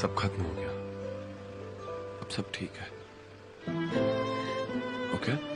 सब खत्म हो गया, अब सब ठीक है। ओके?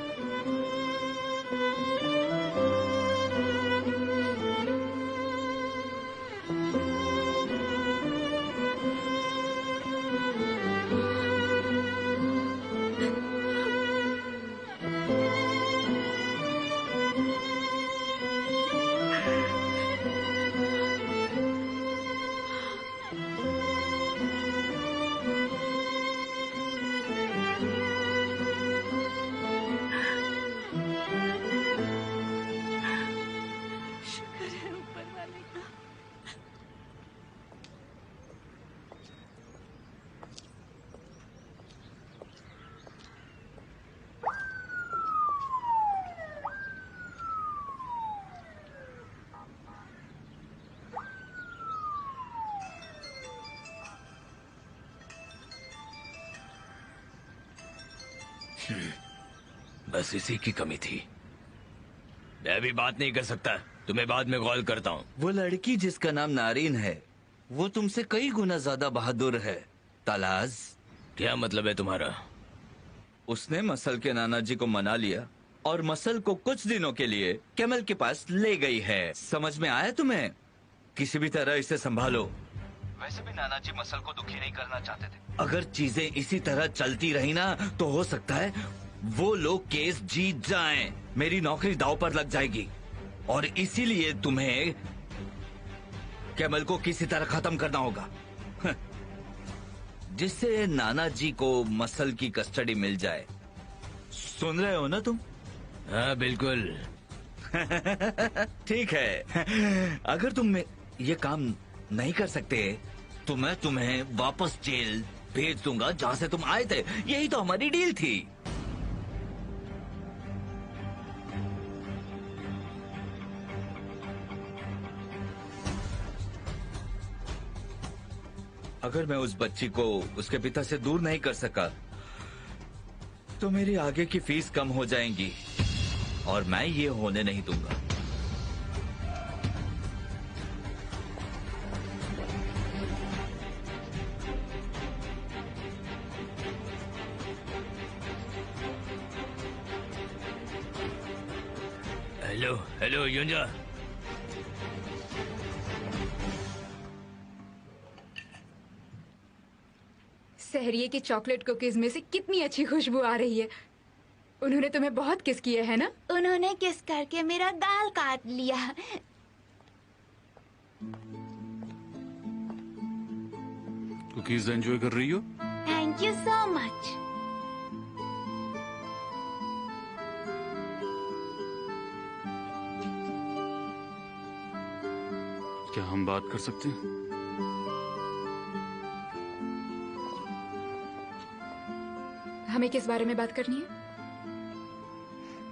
शुक्र है ऊपर वाले का। बस इसी की कमी थी। मैं अभी बात नहीं कर सकता, तुम्हें बाद में कॉल करता हूँ। वो लड़की जिसका नाम नारिन है, वो तुमसे कई गुना ज्यादा बहादुर है। तलाज, क्या मतलब है तुम्हारा? उसने मसल के नाना जी को मना लिया और मसल को कुछ दिनों के लिए कैमल के पास ले गई है। समझ में आया तुम्हें? किसी भी तरह इसे संभालो। वैसे भी नाना जी मसल को दुखी नहीं करना चाहते थे। अगर चीजें इसी तरह चलती रही ना, तो हो सकता है वो लोग केस जीत जाएं। मेरी नौकरी दांव पर लग जाएगी और इसीलिए तुम्हें कैमल को किसी तरह खत्म करना होगा, जिससे नाना जी को मसल की कस्टडी मिल जाए। सुन रहे हो ना तुम? हाँ बिल्कुल। ठीक है, अगर तुम ये काम नहीं कर सकते तो मैं तुम्हें वापस जेल भेज दूंगा जहां से तुम आए थे। यही तो हमारी डील थी। अगर मैं उस बच्ची को उसके पिता से दूर नहीं कर सका तो मेरी आगे की फीस कम हो जाएगी और मैं ये होने नहीं दूंगा। Hello hello युंजा। सहरिये की चॉकलेट कुकीज में से कितनी अच्छी खुशबू आ रही है। उन्होंने तुम्हें बहुत किस किया है ना? उन्होंने किस करके मेरा गाल काट लिया। कुकीज एंजॉय कर रही हो? Thank you so much. क्या हम बात कर सकते हैं? हमें किस बारे में बात करनी है?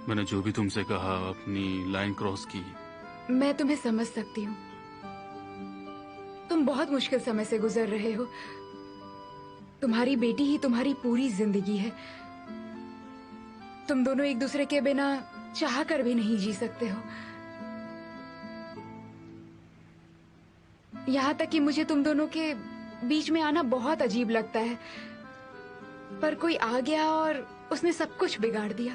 मैंने जो भी तुमसे कहा, अपनी लाइन क्रॉस की। मैं तुम्हें समझ सकती हूँ। तुम बहुत मुश्किल समय से गुजर रहे हो। तुम्हारी बेटी ही तुम्हारी पूरी जिंदगी है। तुम दोनों एक दूसरे के बिना चाह कर भी नहीं जी सकते हो। यहाँ तक कि मुझे तुम दोनों के बीच में आना बहुत अजीब लगता है, पर कोई आ गया और उसने सब कुछ बिगाड़ दिया।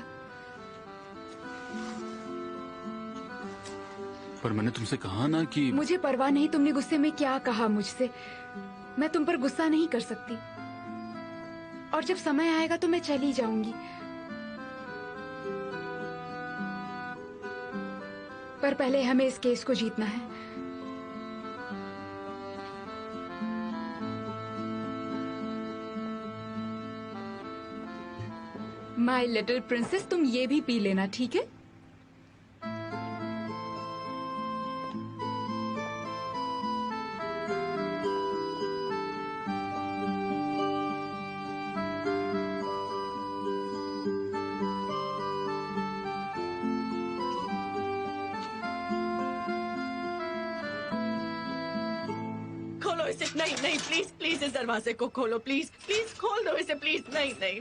पर मैंने तुमसे कहा ना कि मुझे परवाह नहीं तुमने गुस्से में क्या कहा मुझसे। मैं तुम पर गुस्सा नहीं कर सकती और जब समय आएगा तो मैं चली जाऊंगी। पर पहले हमें इस केस को जीतना है। माय लिटिल प्रिंसेस, तुम ये भी पी लेना, ठीक है? खोलो इसे। नहीं नहीं, प्लीज प्लीज इस दरवाजे को खोलो। प्लीज प्लीज खोल दो इसे। प्लीज नहीं नहीं।